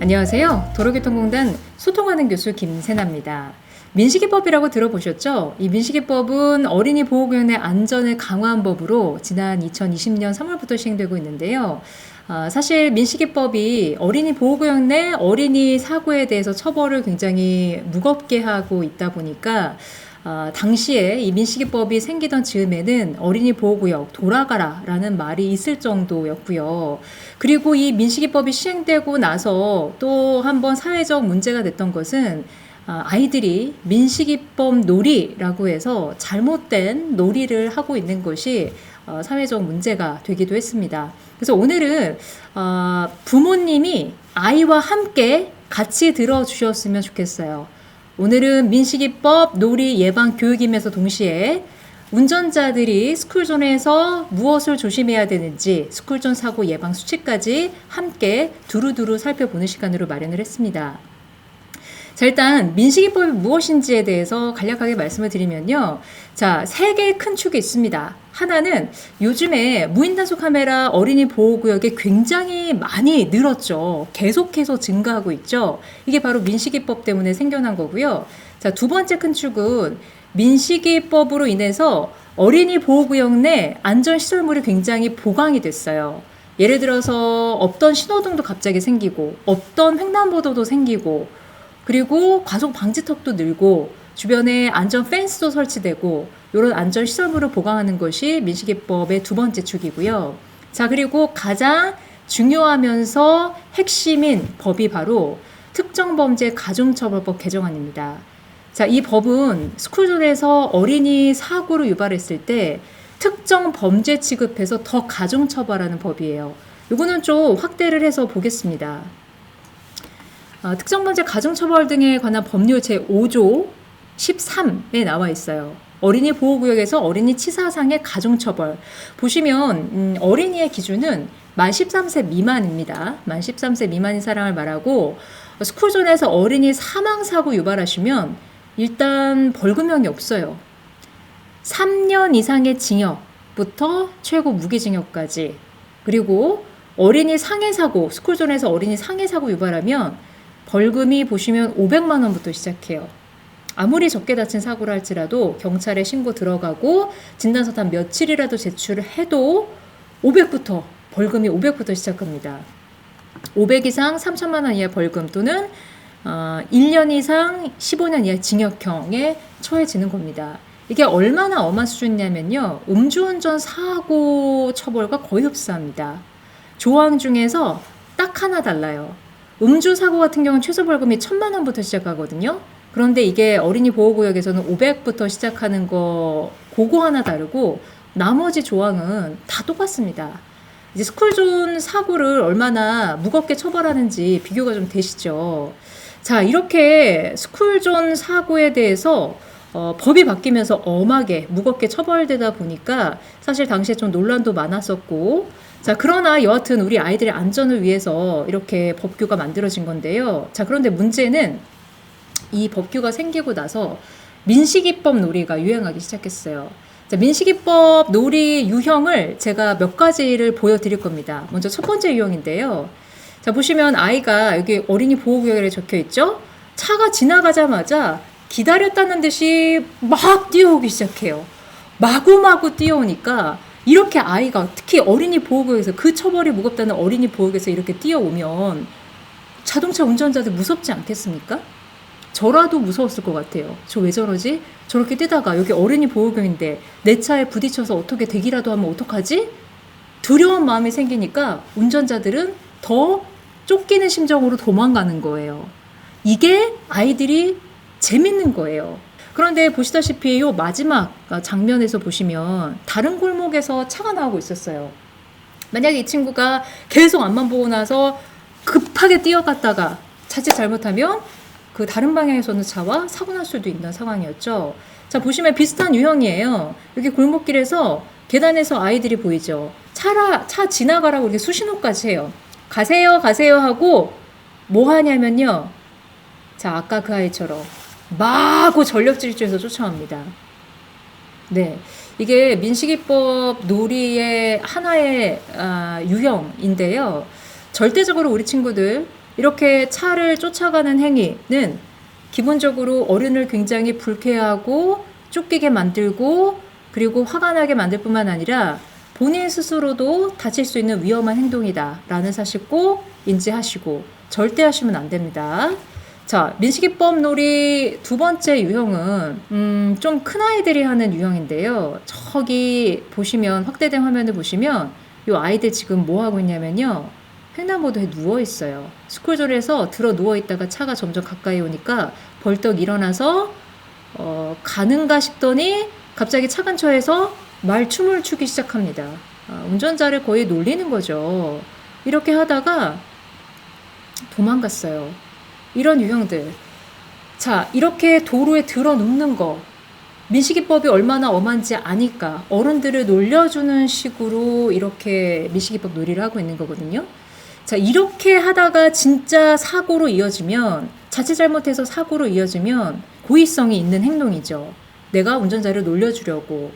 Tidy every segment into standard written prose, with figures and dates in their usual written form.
안녕하세요. 도로교통공단 소통하는 교수 김세나입니다. 민식이법이라고 들어보셨죠? 이 민식이법은 어린이 보호구역의 안전을 강화한 법으로 지난 2020년 3월부터 시행되고 있는데요. 사실 민식이법이 어린이 보호구역 내 어린이 사고에 대해서 처벌을 굉장히 무겁게 하고 있다 보니까 당시에 이 민식이법이 생기던 즈음에는 어린이 보호구역 돌아가라 라는 말이 있을 정도였고요. 그리고 이 민식이법이 시행되고 나서 또 한 번 사회적 문제가 됐던 것은 아이들이 민식이법 놀이라고 해서 잘못된 놀이를 하고 있는 것이 사회적 문제가 되기도 했습니다. 그래서 오늘은 부모님이 아이와 함께 같이 들어주셨으면 좋겠어요. 오늘은 민식이법 놀이 예방 교육이면서 동시에 운전자들이 스쿨존에서 무엇을 조심해야 되는지 스쿨존 사고 예방 수칙까지 함께 두루두루 살펴보는 시간으로 마련을 했습니다. 자, 일단 민식이법이 무엇인지에 대해서 간략하게 말씀을 드리면요. 자, 세 개의 큰 축이 있습니다. 하나는 요즘에 무인단속 카메라 어린이 보호구역에 굉장히 많이 늘었죠. 계속해서 증가하고 있죠. 이게 바로 민식이법 때문에 생겨난 거고요. 자, 두 번째 큰 축은 민식이법으로 인해서 어린이 보호구역 내 안전시설물이 굉장히 보강이 됐어요. 예를 들어서 없던 신호등도 갑자기 생기고 없던 횡단보도도 생기고 그리고 과속 방지턱도 늘고 주변에 안전 펜스도 설치되고 이런 안전 시설물을 보강하는 것이 민식이법의 두 번째 축이고요. 자, 그리고 가장 중요하면서 핵심인 법이 바로 특정범죄 가중처벌법 개정안입니다. 자, 이 법은 스쿨존에서 어린이 사고를 유발했을 때 특정 범죄 취급해서 더 가중처벌하는 법이에요. 이거는 좀 확대를 해서 보겠습니다. 특정범죄 가중처벌 등에 관한 법률 제5조 13에 나와 있어요. 어린이 보호구역에서 어린이 치사상의 가중처벌. 보시면 어린이의 기준은 만 13세 미만입니다. 만 13세 미만인 사람을 말하고 스쿨존에서 어린이 사망사고 유발하시면 일단 벌금형이 없어요. 3년 이상의 징역부터 최고 무기징역까지. 그리고 어린이 상해사고, 스쿨존에서 어린이 상해사고 유발하면 벌금이 보시면 500만 원부터 시작해요. 아무리 적게 다친 사고를 할지라도 경찰에 신고 들어가고 진단서 단 며칠이라도 제출을 해도 500부터 벌금이 500부터 시작합니다. 500 이상 3천만 원 이하 벌금 또는 1년 이상 15년 이하 징역형에 처해지는 겁니다. 이게 얼마나 엄한 수준이냐면요. 음주운전 사고 처벌과 거의 흡사합니다. 조항 중에서 딱 하나 달라요. 음주 사고 같은 경우는 최소 벌금이 1,000만 원부터 시작하거든요. 그런데 이게 어린이 보호구역에서는 500부터 시작하는 거 그거 하나 다르고 나머지 조항은 다 똑같습니다. 이제 스쿨존 사고를 얼마나 무겁게 처벌하는지 비교가 좀 되시죠. 자, 이렇게 스쿨존 사고에 대해서 법이 바뀌면서 엄하게 무겁게 처벌되다 보니까 사실 당시에 좀 논란도 많았었고 자, 그러나 여하튼 우리 아이들의 안전을 위해서 이렇게 법규가 만들어진 건데요. 자, 그런데 문제는 이 법규가 생기고 나서 민식이법 놀이가 유행하기 시작했어요. 자, 민식이법 놀이 유형을 제가 몇 가지를 보여드릴 겁니다. 먼저 첫 번째 유형인데요. 자, 보시면 아이가 여기 어린이 보호구역에 적혀 있죠? 차가 지나가자마자 기다렸다는 듯이 막 뛰어오기 시작해요. 마구마구 뛰어오니까 이렇게 아이가 특히 어린이 보호구역에서 그 처벌이 무겁다는 어린이 보호구역에서 이렇게 뛰어오면 자동차 운전자들 무섭지 않겠습니까? 저라도 무서웠을 것 같아요. 저 왜 저러지? 저렇게 뛰다가 여기 어린이 보호구역인데 내 차에 부딪혀서 어떻게 대기라도 하면 어떡하지? 두려운 마음이 생기니까 운전자들은 더 쫓기는 심정으로 도망가는 거예요. 이게 아이들이 재밌는 거예요. 그런데 보시다시피 이 마지막 장면에서 보시면 다른 골목에서 차가 나오고 있었어요. 만약에 이 친구가 계속 앞만 보고 나서 급하게 뛰어갔다가 자칫 잘못하면 그 다른 방향에서는 차와 사고 날 수도 있는 상황이었죠. 자, 보시면 비슷한 유형이에요. 여기 골목길에서 계단에서 아이들이 보이죠. 차 지나가라고 이렇게 수신호까지 해요. 가세요, 가세요 하고 뭐 하냐면요. 자, 아까 그 아이처럼 마구 전력 질주해서 쫓아갑니다. 네, 이게 민식이법 놀이의 하나의 유형인데요. 절대적으로 우리 친구들 이렇게 차를 쫓아가는 행위는 기본적으로 어른을 굉장히 불쾌하고 쫓기게 만들고 그리고 화가 나게 만들 뿐만 아니라 본인 스스로도 다칠 수 있는 위험한 행동이다라는 사실 꼭 인지하시고 절대 하시면 안 됩니다. 자, 민식이법 놀이 두 번째 유형은 좀 큰 아이들이 하는 유형인데요. 저기 보시면 확대된 화면을 보시면 이 아이들 지금 뭐 하고 있냐면요. 횡단보도에 누워 있어요. 스쿨존에서 들어 누워 있다가 차가 점점 가까이 오니까 벌떡 일어나서 가는가 싶더니 갑자기 차 근처에서 말춤을 추기 시작합니다. 운전자를 거의 놀리는 거죠. 이렇게 하다가 도망갔어요. 이런 유형들. 자, 이렇게 도로에 들어 눕는 거. 민식이법이 얼마나 엄한지 아니까 어른들을 놀려주는 식으로 이렇게 민식이법 놀이를 하고 있는 거거든요. 자, 이렇게 하다가 진짜 사고로 이어지면, 자칫 잘못해서 사고로 이어지면 고의성이 있는 행동이죠. 내가 운전자를 놀려주려고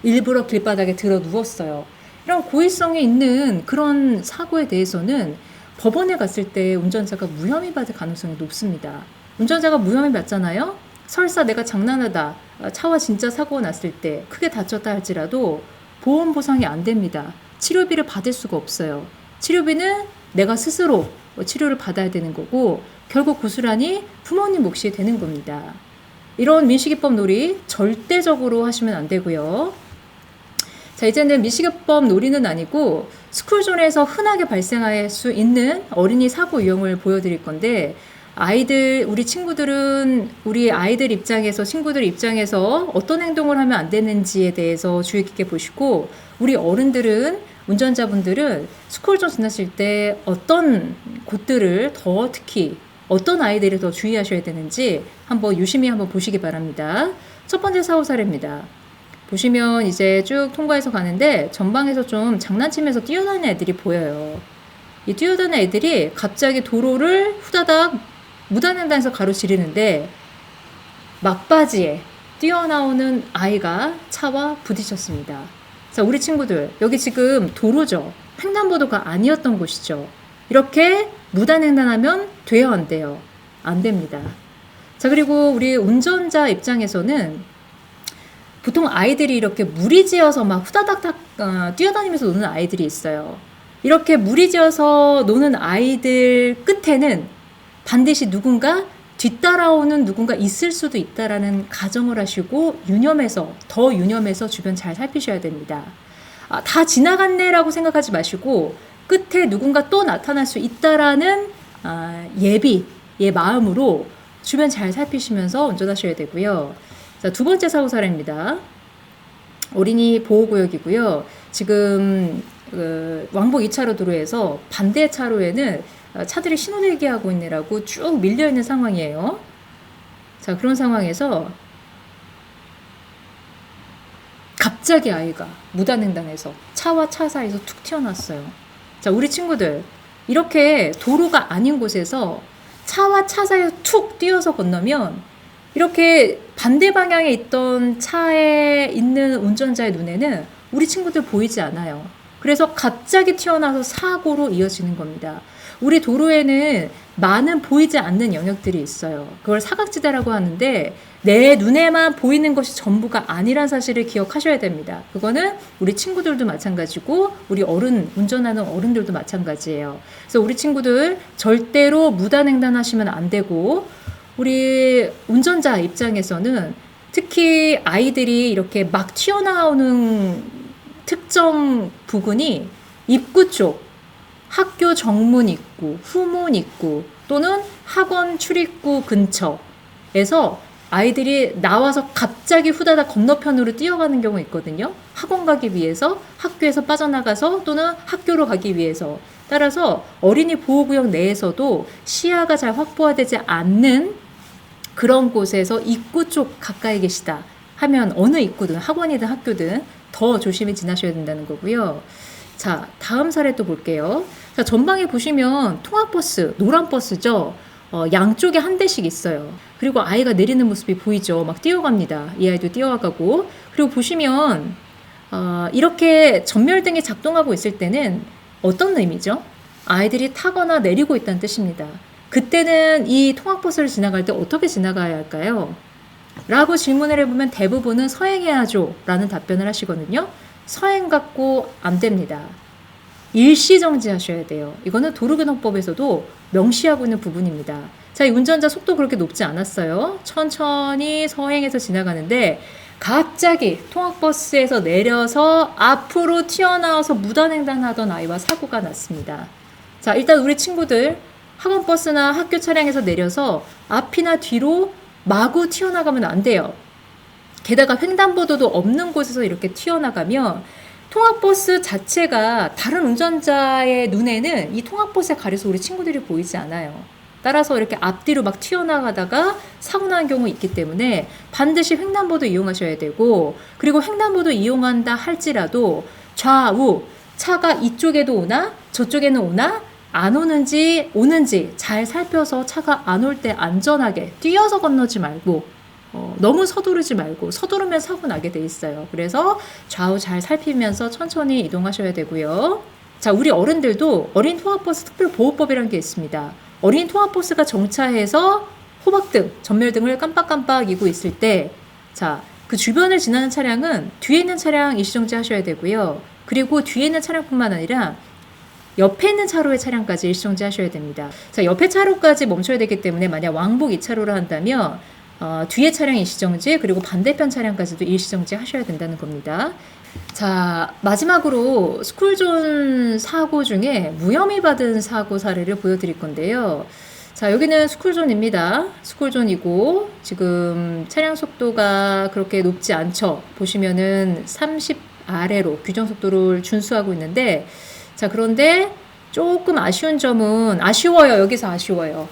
일부러 길바닥에 들어 누웠어요. 이런 고의성이 있는 그런 사고에 대해서는 법원에 갔을 때 운전자가 무혐의 받을 가능성이 높습니다. 운전자가 무혐의 받잖아요? 설사 내가 장난하다 차와 진짜 사고가 났을 때 크게 다쳤다 할지라도 보험 보상이 안 됩니다. 치료비를 받을 수가 없어요. 치료비는 내가 스스로 치료를 받아야 되는 거고 결국 고스란히 부모님 몫이 되는 겁니다. 이런 민식이법 놀이 절대적으로 하시면 안 되고요. 자, 이제는 민식이법 놀이는 아니고 스쿨존에서 흔하게 발생할 수 있는 어린이 사고 유형을 보여드릴 건데 아이들, 우리 친구들은 우리 아이들 입장에서 친구들 입장에서 어떤 행동을 하면 안 되는지에 대해서 주의 깊게 보시고 우리 어른들은 운전자분들은 스쿨존 지나실 때 어떤 곳들을 더 특히 어떤 아이들을 더 주의하셔야 되는지 한번 유심히 한번 보시기 바랍니다. 첫 번째 사고 사례입니다. 보시면 이제 쭉 통과해서 가는데 전방에서 좀 장난치면서 뛰어다니는 애들이 보여요. 이 뛰어다니는 애들이 갑자기 도로를 후다닥 무단횡단에서 가로지르는데 막바지에 뛰어나오는 아이가 차와 부딪혔습니다. 자, 우리 친구들 여기 지금 도로죠. 횡단보도가 아니었던 곳이죠. 이렇게 무단횡단하면 돼요, 안 돼요? 안 됩니다. 자, 그리고 우리 운전자 입장에서는 보통 아이들이 이렇게 무리지어서 막 후다닥 뛰어다니면서 노는 아이들이 있어요. 이렇게 무리지어서 노는 아이들 끝에는 반드시 누군가 뒤따라오는 누군가 있을 수도 있다라는 가정을 하시고 더 유념해서 주변 잘 살피셔야 됩니다. 다 지나갔네라고 생각하지 마시고 끝에 누군가 또 나타날 수 있다라는 예비의 마음으로 주변 잘 살피시면서 운전하셔야 되고요. 자, 두 번째 사고 사례입니다. 어린이 보호구역이고요. 지금 왕복 2차로 도로에서 반대 차로에는 차들이 신호대기하고 있느라고 쭉 밀려있는 상황이에요. 자, 그런 상황에서 갑자기 아이가 무단횡단해서 차와 차 사이에서 툭 튀어나왔어요. 자, 우리 친구들 이렇게 도로가 아닌 곳에서 차와 차 사이에서 툭 뛰어서 건너면 이렇게 반대 방향에 있던 차에 있는 운전자의 눈에는 우리 친구들 보이지 않아요. 그래서 갑자기 튀어나와서 사고로 이어지는 겁니다. 우리 도로에는 많은 보이지 않는 영역들이 있어요. 그걸 사각지대라고 하는데 내 눈에만 보이는 것이 전부가 아니란 사실을 기억하셔야 됩니다. 그거는 우리 친구들도 마찬가지고 우리 운전하는 어른들도 마찬가지예요. 그래서 우리 친구들 절대로 무단횡단하시면 안 되고 우리 운전자 입장에서는 특히 아이들이 이렇게 막 튀어나오는 특정 부근이 입구 쪽, 학교 정문 입구, 후문 입구 또는 학원 출입구 근처에서 아이들이 나와서 갑자기 후다닥 건너편으로 뛰어가는 경우 있거든요. 학원 가기 위해서, 학교에서 빠져나가서 또는 학교로 가기 위해서. 따라서 어린이 보호구역 내에서도 시야가 잘 확보되지 않는 그런 곳에서 입구 쪽 가까이 계시다 하면 어느 입구든 학원이든 학교든 더 조심히 지나셔야 된다는 거고요. 자, 다음 사례 또 볼게요. 자, 전방에 보시면 통학버스, 노란 버스죠. 양쪽에 한 대씩 있어요. 그리고 아이가 내리는 모습이 보이죠. 막 뛰어갑니다. 이 아이도 뛰어가고. 그리고 보시면 이렇게 전멸등이 작동하고 있을 때는 어떤 의미죠? 아이들이 타거나 내리고 있다는 뜻입니다. 그때는 이 통학버스를 지나갈 때 어떻게 지나가야 할까요? 라고 질문을 해보면 대부분은 서행해야죠 라는 답변을 하시거든요. 서행 갖고 안 됩니다. 일시정지하셔야 돼요. 이거는 도로교통법에서도 명시하고 있는 부분입니다. 자, 이 운전자 속도 그렇게 높지 않았어요. 천천히 서행해서 지나가는데 갑자기 통학버스에서 내려서 앞으로 튀어나와서 무단횡단하던 아이와 사고가 났습니다. 자, 일단 우리 친구들 학원버스나 학교 차량에서 내려서 앞이나 뒤로 마구 튀어나가면 안 돼요. 게다가 횡단보도도 없는 곳에서 이렇게 튀어나가면 통학버스 자체가 다른 운전자의 눈에는 이 통학버스에 가려서 우리 친구들이 보이지 않아요. 따라서 이렇게 앞뒤로 막 튀어나가다가 사고 나는 경우 있기 때문에 반드시 횡단보도 이용하셔야 되고, 그리고 횡단보도 이용한다 할지라도 좌우 차가 이쪽에도 오나 저쪽에는 오나 안 오는지 잘 살펴서 차가 안 올 때 안전하게 뛰어서 건너지 말고 너무 서두르지 말고, 서두르면 사고 나게 돼 있어요. 그래서 좌우 잘 살피면서 천천히 이동하셔야 되고요. 자, 우리 어른들도 어린 통학버스 특별보호법이라는 게 있습니다. 어린 통학버스가 정차해서 호박등, 전멸등을 깜빡깜빡 이고 있을 때, 자, 그 주변을 지나는 차량은 뒤에 있는 차량 일시정지 하셔야 되고요. 그리고 뒤에 있는 차량뿐만 아니라 옆에 있는 차로의 차량까지 일시정지 하셔야 됩니다. 자, 옆에 차로까지 멈춰야 되기 때문에 만약 왕복 2차로를 한다면 뒤에 차량 일시정지, 그리고 반대편 차량까지도 일시정지 하셔야 된다는 겁니다. 자, 마지막으로 스쿨존 사고 중에 무혐의 받은 사고 사례를 보여드릴 건데요. 자, 여기는 스쿨존입니다. 스쿨존이고 지금 차량 속도가 그렇게 높지 않죠. 보시면은 30 아래로 규정속도를 준수하고 있는데, 자, 그런데 조금 아쉬운 점은, 여기서 아쉬워요.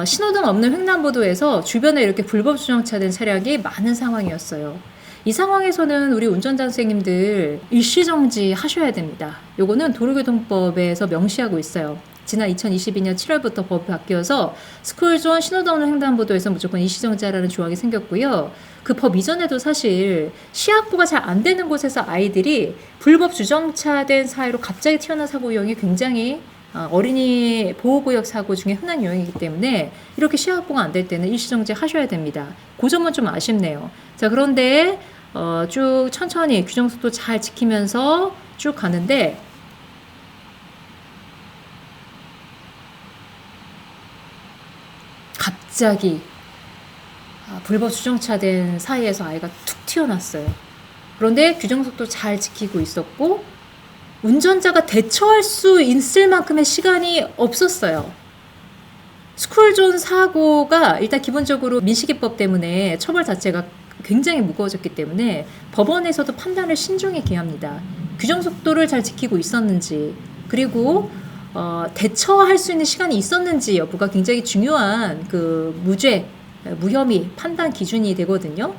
신호등 없는 횡단보도에서 주변에 이렇게 불법 주정차된 차량이 많은 상황이었어요. 이 상황에서는 우리 운전자 선생님들 일시정지 하셔야 됩니다. 요거는 도로교통법에서 명시하고 있어요. 지난 2022년 7월부터 법이 바뀌어서 스쿨존 신호등 없는 횡단보도에서 무조건 일시정지하라는 조항이 생겼고요. 그 법 이전에도 사실 시학부가 잘 안 되는 곳에서 아이들이 불법 주정차된 사이로 갑자기 튀어나온 사고 유형이 굉장히 어린이 보호구역 사고 중에 흔한 유형이기 때문에 이렇게 시학부가 안 될 때는 일시정지 하셔야 됩니다. 그 점은 좀 아쉽네요. 자, 그런데 쭉 천천히 규정속도 잘 지키면서 쭉 가는데 갑자기 불법 주정차된 사이에서 아이가 툭 튀어났어요. 그런데 규정속도 잘 지키고 있었고 운전자가 대처할 수 있을 만큼의 시간이 없었어요. 스쿨존 사고가 일단 기본적으로 민식이법 때문에 처벌 자체가 굉장히 무거워졌기 때문에 법원에서도 판단을 신중히 기합니다. 규정속도를 잘 지키고 있었는지, 그리고 대처할 수 있는 시간이 있었는지 여부가 굉장히 중요한 그 무혐의 판단 기준이 되거든요.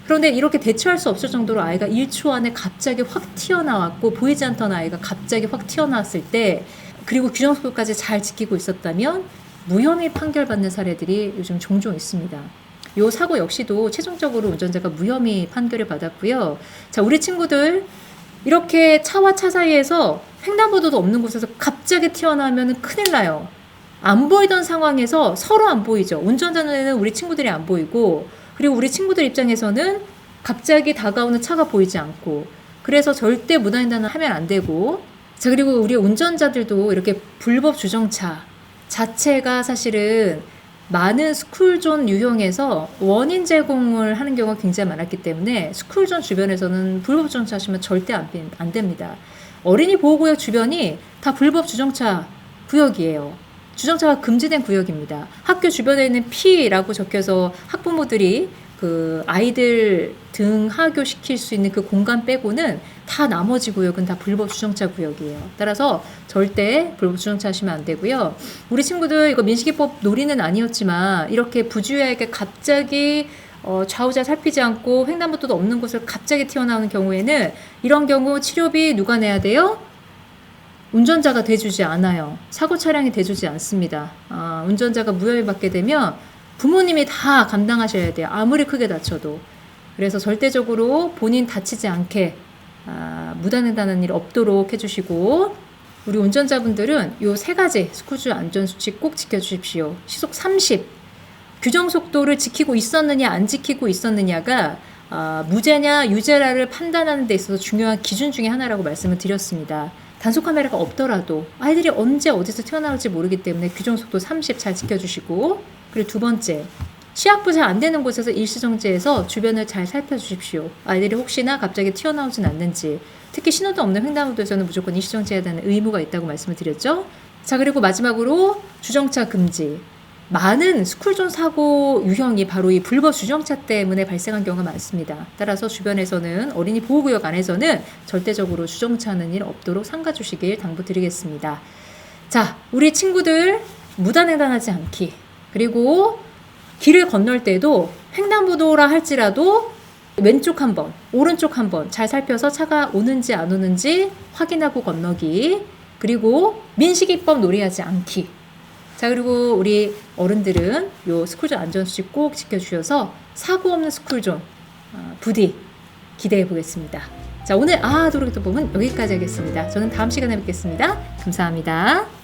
그런데 이렇게 대처할 수 없을 정도로 아이가 1초 안에 갑자기 확 튀어나왔고, 보이지 않던 아이가 갑자기 확 튀어나왔을 때, 그리고 규정속도까지 잘 지키고 있었다면 무혐의 판결받는 사례들이 요즘 종종 있습니다. 이 사고 역시도 최종적으로 운전자가 무혐의 판결을 받았고요. 자, 우리 친구들 이렇게 차와 차 사이에서 횡단보도도 없는 곳에서 갑자기 튀어나오면 큰일 나요. 안 보이던 상황에서 서로 안 보이죠. 운전자는 우리 친구들이 안 보이고, 그리고 우리 친구들 입장에서는 갑자기 다가오는 차가 보이지 않고, 그래서 절대 무단횡단을 하면 안 되고, 자, 그리고 우리 운전자들도 이렇게 불법 주정차 자체가 사실은 많은 스쿨존 유형에서 원인 제공을 하는 경우가 굉장히 많았기 때문에 스쿨존 주변에서는 불법 주정차 하시면 절대 안 됩니다. 어린이 보호구역 주변이 다 불법 주정차 구역이에요. 주정차가 금지된 구역입니다. 학교 주변에 있는 P라고 적혀서 학부모들이 그 아이들 등하교 시킬 수 있는 그 공간 빼고는 다 나머지 구역은 다 불법 주정차 구역이에요. 따라서 절대 불법 주정차 하시면 안 되고요. 우리 친구들 이거 민식이법 놀이는 아니었지만 이렇게 부주의하게 갑자기 좌우자 살피지 않고 횡단보도도 없는 곳을 갑자기 튀어나오는 경우에는 이런 경우 치료비 누가 내야 돼요? 운전자가 대주지 않아요. 사고 차량이 대주지 않습니다. 운전자가 무혐의 받게 되면 부모님이 다 감당하셔야 돼요. 아무리 크게 다쳐도. 그래서 절대적으로 본인 다치지 않게 무단횡단하는 일 없도록 해주시고, 우리 운전자분들은 요 세 가지 스쿨존 안전수칙 꼭 지켜주십시오. 시속 30, 규정 속도를 지키고 있었느냐 안 지키고 있었느냐가 무죄냐 유죄라를 판단하는 데 있어서 중요한 기준 중에 하나라고 말씀을 드렸습니다. 단속 카메라가 없더라도 아이들이 언제 어디서 튀어나올지 모르기 때문에 규정 속도 30 잘 지켜주시고, 그리고 두 번째, 시약부 잘 안 되는 곳에서 일시정지해서 주변을 잘 살펴주십시오. 아이들이 혹시나 갑자기 튀어나오진 않는지, 특히 신호등 없는 횡단보도에서는 무조건 일시정지해야 되는 의무가 있다고 말씀을 드렸죠. 자, 그리고 마지막으로 주정차 금지. 많은 스쿨존 사고 유형이 바로 이 불법 주정차 때문에 발생한 경우가 많습니다. 따라서 주변에서는, 어린이 보호구역 안에서는 절대적으로 주정차하는 일 없도록 삼가주시길 당부드리겠습니다. 자, 우리 친구들 무단횡단하지 않기, 그리고 길을 건널 때도 횡단보도라 할지라도 왼쪽 한번, 오른쪽 한번 잘 살펴서 차가 오는지 안 오는지 확인하고 건너기, 그리고 민식이법 놀이하지 않기. 자, 그리고 우리 어른들은 요 스쿨존 안전수칙 꼭 지켜주셔서 사고 없는 스쿨존 부디 기대해 보겠습니다. 자, 오늘 도로교통법은 여기까지 하겠습니다. 저는 다음 시간에 뵙겠습니다. 감사합니다.